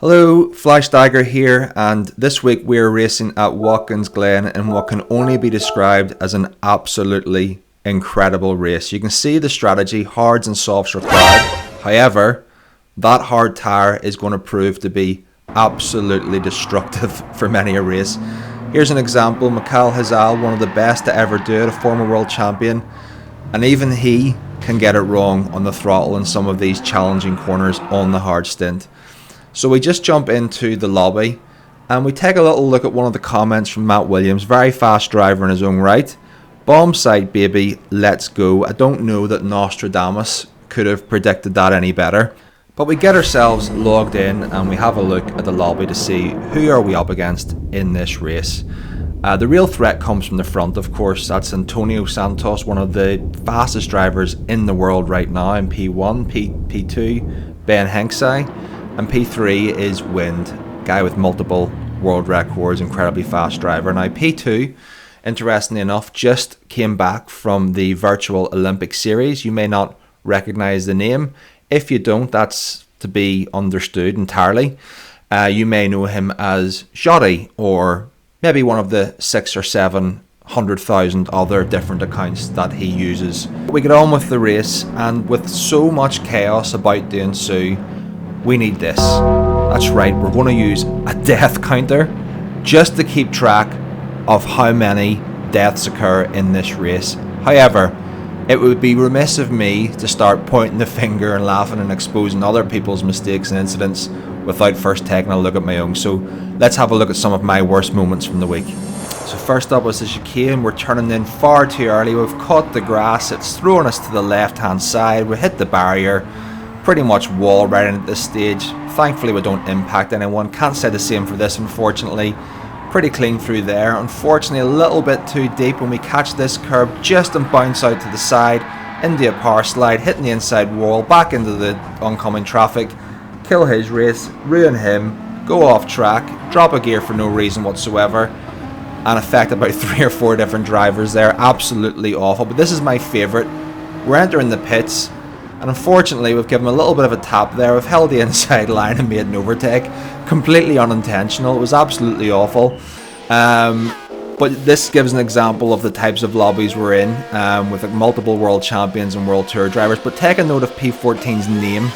Hello, Flash Dagger here, and this week we're racing at Watkins Glen in what can only be described as an absolutely incredible race. You can see the strategy, hards and softs required. However, that hard tyre is going to prove to be absolutely destructive for many a race. Here's an example. Mikael Hazal, one of the best to ever do it, a former world champion, and even he can get it wrong on the throttle in some of these challenging corners on the hard stint. So we just jump into the lobby and we take a little look at one of the comments from Matt Williams, very fast driver in his own right. Bomb sight, baby, let's go. I don't know that Nostradamus could have predicted that any better. But we get ourselves logged in and we have a look at the lobby to see who are we up against in this race. The real threat comes from the front, of course. That's Antonio Santos, one of the fastest drivers in the world right now in P1, P2, Ben Henksai. And P3 is Wind, guy with multiple world records, incredibly fast driver. Now P2, interestingly enough, just came back from the virtual Olympic series. You may not recognize the name. If you don't, that's to be understood entirely. You may know him as Shoddy, or maybe one of the 600,000 or 700,000 other different accounts that he uses. We get on with the race, and with so much chaos about to ensue, we need this. That's right, we're going to use a death counter just to keep track of how many deaths occur in this race. However, it would be remiss of me to start pointing the finger and laughing and exposing other people's mistakes and incidents without first taking a look at my own. So let's have a look at some of my worst moments from the week. So first up was the chicane. We're turning in far too early. We've caught the grass. It's throwing us to the left hand side. We hit the barrier. Pretty much wall riding at this stage. Thankfully we don't impact anyone. Can't say the same for this, unfortunately. Pretty clean through there. Unfortunately a little bit too deep when we catch this curb just and bounce out to the side into a power slide, hitting the inside wall, back into the oncoming traffic, kill his race, ruin him, go off track, drop a gear for no reason whatsoever, and affect about 3 or 4 different drivers there. Absolutely awful. But this is my favourite. We're entering the pits. And unfortunately, we've given him a little bit of a tap there. We've held the inside line and made an overtake. Completely unintentional. It was absolutely awful. But this gives an example of the types of lobbies we're in, with multiple world champions and world tour drivers. But take a note of P14's name.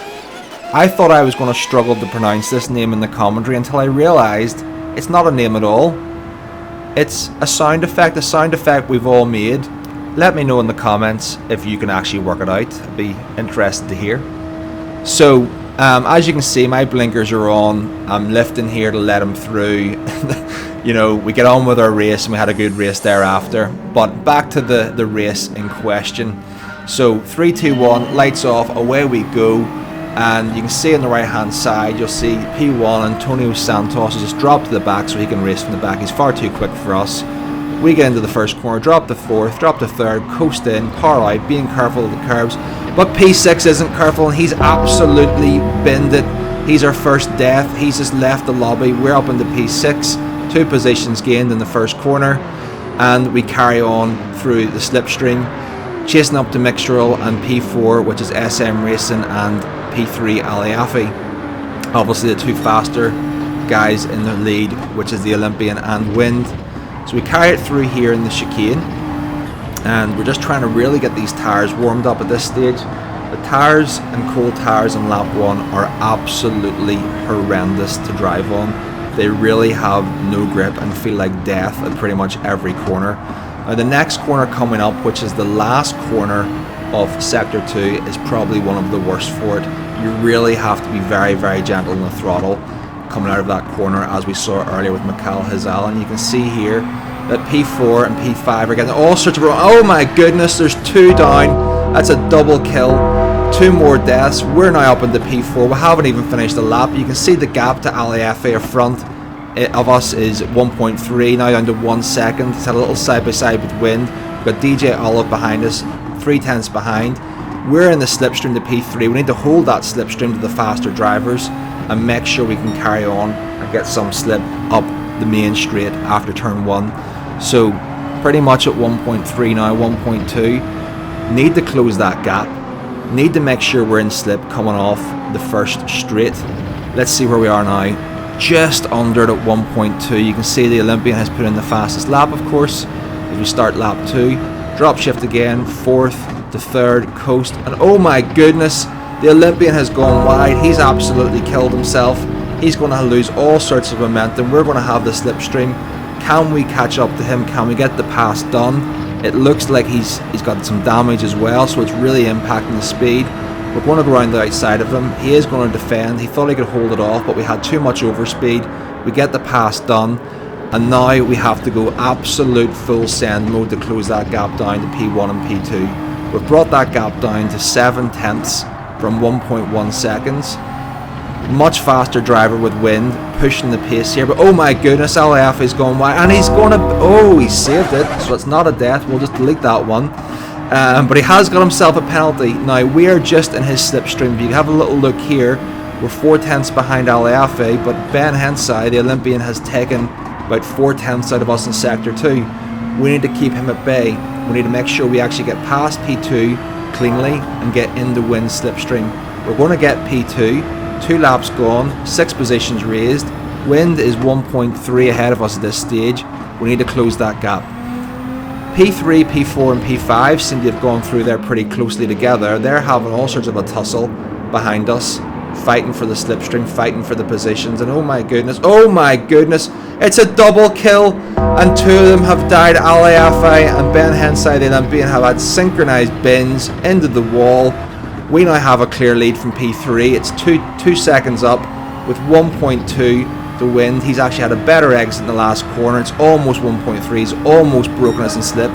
I thought I was going to struggle to pronounce this name in the commentary until I realised it's not a name at all. It's a sound effect we've all made. Let me know in the comments if you can actually work it out. I'd be interested to hear. So, as you can see, my blinkers are on. I'm lifting here to let him through. You know, we get on with our race and we had a good race thereafter. But back to the race in question. So, 3, 2, 1, lights off, away we go. And you can see on the right hand side, you'll see P1, Antonio Santos has just dropped to the back so he can race from the back. He's far too quick for us. We get into the first corner, drop the fourth, drop the third, coast in, power out, being careful of the curbs. But P6 isn't careful and he's absolutely binned it. He's our first death. He's just left the lobby. We're up into P6, 2 positions gained in the first corner, and we carry on through the slipstream, chasing up to Mixtural and P4, which is SM Racing, and P3 Aliafi. Obviously the 2 faster guys in the lead, which is the Olympian and Wind. So we carry it through here in the chicane, and we're just trying to really get these tyres warmed up at this stage. The tyres and cold tyres in lap 1 are absolutely horrendous to drive on. They really have no grip and feel like death at pretty much every corner. Now the next corner coming up, which is the last corner of Sector 2, is probably one of the worst for it. You really have to be very, very gentle on the throttle coming out of that corner, as we saw earlier with Mikael Hazal. And you can see here that P4 and P5 are getting all sorts of... Oh my goodness, there's 2 down. That's a double kill. 2 more deaths. We're now up into P4. We haven't even finished the lap. You can see the gap to Aliafi front of us is 1.3, now down to 1 second. It's a little side by side with Wind. We've got DJ Olive behind us, 3/10 behind. We're in the slipstream to P3. We need to hold that slipstream to the faster drivers and make sure we can carry on and get some slip up the main straight after turn 1. So pretty much at 1.3 now, 1.2. Need to close that gap. Need to make sure we're in slip coming off the first straight. Let's see where we are now. Just under it at 1.2. You can see the Olympian has put in the fastest lap, of course, as we start lap 2. Drop shift again, 4th to 3rd, coast, and oh my goodness, the Olympian has gone wide. He's absolutely killed himself. He's going to lose all sorts of momentum. We're going to have the slipstream. Can we catch up to him? Can we get the pass done? It looks like he's got some damage as well, so it's really impacting the speed. We're going to go around the outside of him. He is going to defend. He thought he could hold it off, but we had too much overspeed. We get the pass done, and now we have to go absolute full send mode to close that gap down to P1 and P2. We've brought that gap down to 7/10 from 1.1 seconds. Much faster driver with wind, pushing the pace here, but oh my goodness, LAF is going wide, and he's going to, oh, he saved it, so it's not a death. We'll just delete that one. But he has got himself a penalty. Now we are just in his slipstream. If you have a little look here, we're 4/10 behind Alafe, but Ben Hensai, the Olympian, has taken about 4/10 out of us in sector 2. We need to keep him at bay. We need to make sure we actually get past P2 cleanly and get in the wind slipstream. We're going to get P2, 2 laps gone, 6 positions raised. Wind is 1.3 ahead of us at this stage. We need to close that gap. P3, P4 and P5 seem to have gone through there pretty closely together. They're having all sorts of a tussle behind us, fighting for the slipstream, fighting for the positions, and oh my goodness, it's a double kill, and 2 of them have died. Ali Afai and Ben Hensai, the Olympian, have had synchronized bins into the wall. We now have a clear lead from P3. It's 2 seconds up with 1.2 to wind. He's actually had a better exit in the last corner. It's almost 1.3. He's almost broken us in slip.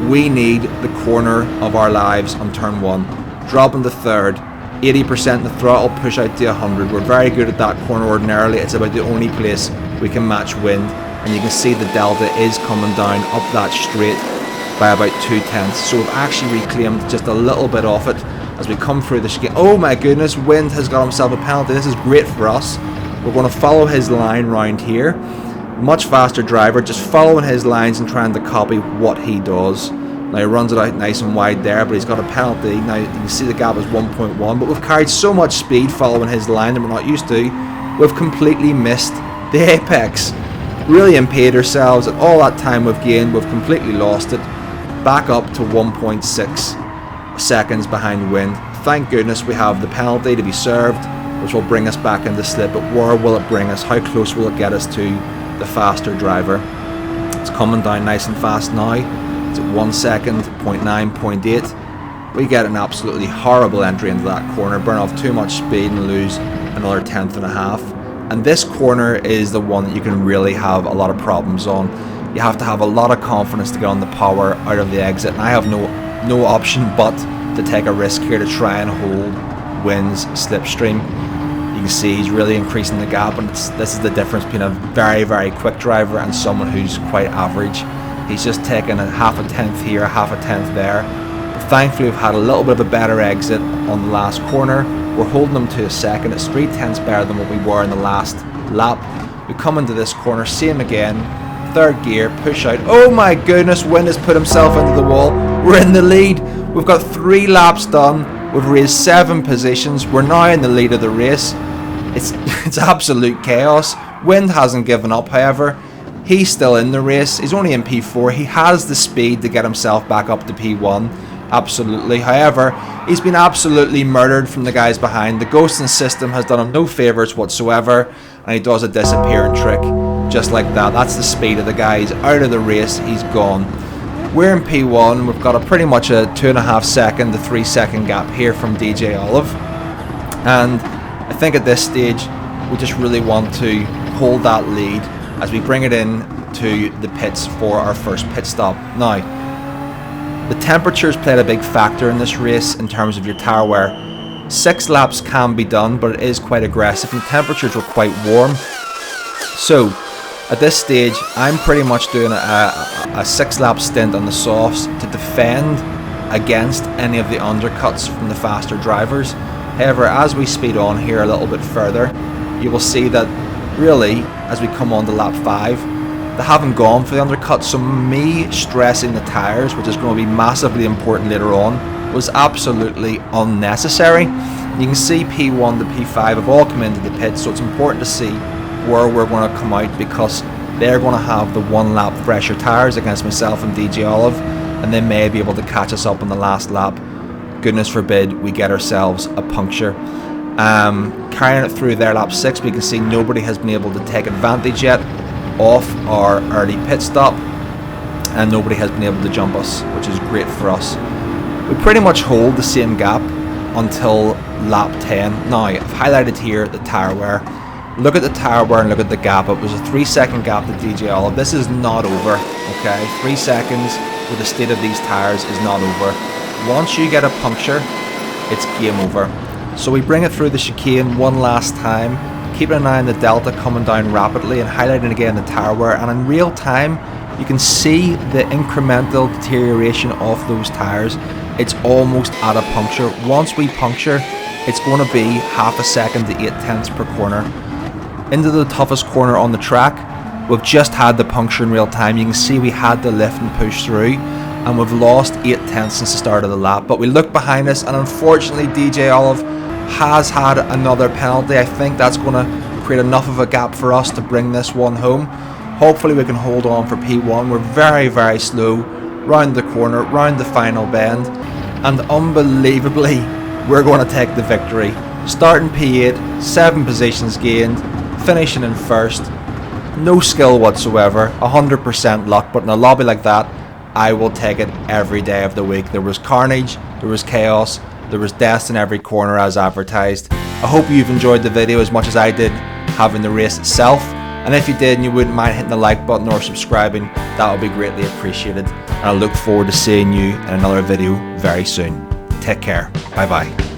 We need the corner of our lives on turn 1. Dropping to 3rd, 80% the throttle, push out to 100. We're very good at that corner ordinarily. It's about the only place we can match wind, and you can see the delta is coming down up that straight by about 2/10. So we've actually reclaimed just a little bit off it as we come through the chicane. Oh my goodness, wind has got himself a penalty. This is great for us. We're going to follow his line round here. Much faster driver, just following his lines and trying to copy what he does. Now he runs it out nice and wide there, but he's got a penalty. Now you can see the gap is 1.1, but we've carried so much speed following his line that we're not used to. We've completely missed the apex. Really impeded ourselves, and all that time we've gained, we've completely lost it. Back up to 1.6 seconds behind wind. Thank goodness we have the penalty to be served, which will bring us back into slip. But where will it bring us? How close will it get us to the faster driver? It's coming down nice and fast now. It's at 1 second, 0.9, 0.8. We get an absolutely horrible entry into that corner, burn off too much speed and lose another 1/10 and a half. And this corner is the one that you can really have a lot of problems on. You have to have a lot of confidence to get on the power out of the exit, and I have no option but to take a risk here to try and hold wind's slipstream. You can see he's really increasing the gap, and this is the difference between a very, very quick driver and someone who's quite average. He's just taken a 1/2 tenth here, 1/2 tenth there. But thankfully we've had a little bit of a better exit on the last corner. We're holding him to a second. It's 3/10 better than what we were in the last lap. We come into this corner, same again. 3rd gear, push out. Oh my goodness, wind has put himself into the wall. We're in the lead. We've got 3 laps done. We've raised 7 positions. We're now in the lead of the race. It's absolute chaos. Wind hasn't given up, however. He's still in the race. He's only in P4. He has the speed to get himself back up to P1. Absolutely. However, he's been absolutely murdered from the guys behind. The ghosting system has done him no favours whatsoever, and he does a disappearing trick just like that. That's the speed of the guy. He's out of the race. He's gone. We're in P1. We've got a pretty much a 2.5 second to 3 second gap here from DJ Olive, and I think at this stage we just really want to hold that lead as we bring it in to the pits for our first pit stop. Now, the temperatures played a big factor in this race in terms of your tyre wear. 6 laps can be done, but it is quite aggressive, and the temperatures were quite warm. So at this stage I'm pretty much doing a 6-lap stint on the softs to defend against any of the undercuts from the faster drivers. However, as we speed on here a little bit further, you will see that really as we come on to lap 5, they haven't gone for the undercut. So me stressing the tyres, which is going to be massively important later on, was absolutely unnecessary. You can see P1 to P5 have all come into the pit, so it's important to see where we're going to come out, because they're going to have the 1 lap fresher tyres against myself and DJ Olive, and they may be able to catch us up on the last lap. Goodness forbid we get ourselves a puncture. Carrying it through their lap 6, we can see nobody has been able to take advantage yet off our early pit stop, and nobody has been able to jump us, which is great for us. We pretty much hold the same gap until lap 10. Now, I've highlighted here the tyre wear. Look at the tyre wear and look at the gap. It was a 3-second gap to DJ Olive. This is not over, okay? 3 seconds with the state of these tyres is not over. Once you get a puncture, it's game over. So we bring it through the chicane one last time, keeping an eye on the delta coming down rapidly and highlighting again the tyre wear, and in real time you can see the incremental deterioration of those tyres. It's almost at a puncture. Once we puncture, it's going to be half a second to 8/10 per corner. Into the toughest corner on the track, we've just had the puncture in real time. You can see we had to lift and push through, and we've lost 8/10 since the start of the lap. But we look behind us, and unfortunately DJ Olive has had another penalty. I think that's going to create enough of a gap for us to bring this one home. Hopefully we can hold on for P1. We're very, very slow round the corner, round the final bend, and unbelievably we're going to take the victory. Starting P8, 7 positions gained, finishing in first. No skill whatsoever, 100% luck, but in a lobby like that I will take it every day of the week. There was carnage, there was chaos, there was deaths in every corner as advertised. I hope you've enjoyed the video as much as I did having the race itself, and if you did and you wouldn't mind hitting the like button or subscribing, that would be greatly appreciated, and I look forward to seeing you in another video very soon. Take care. Bye bye.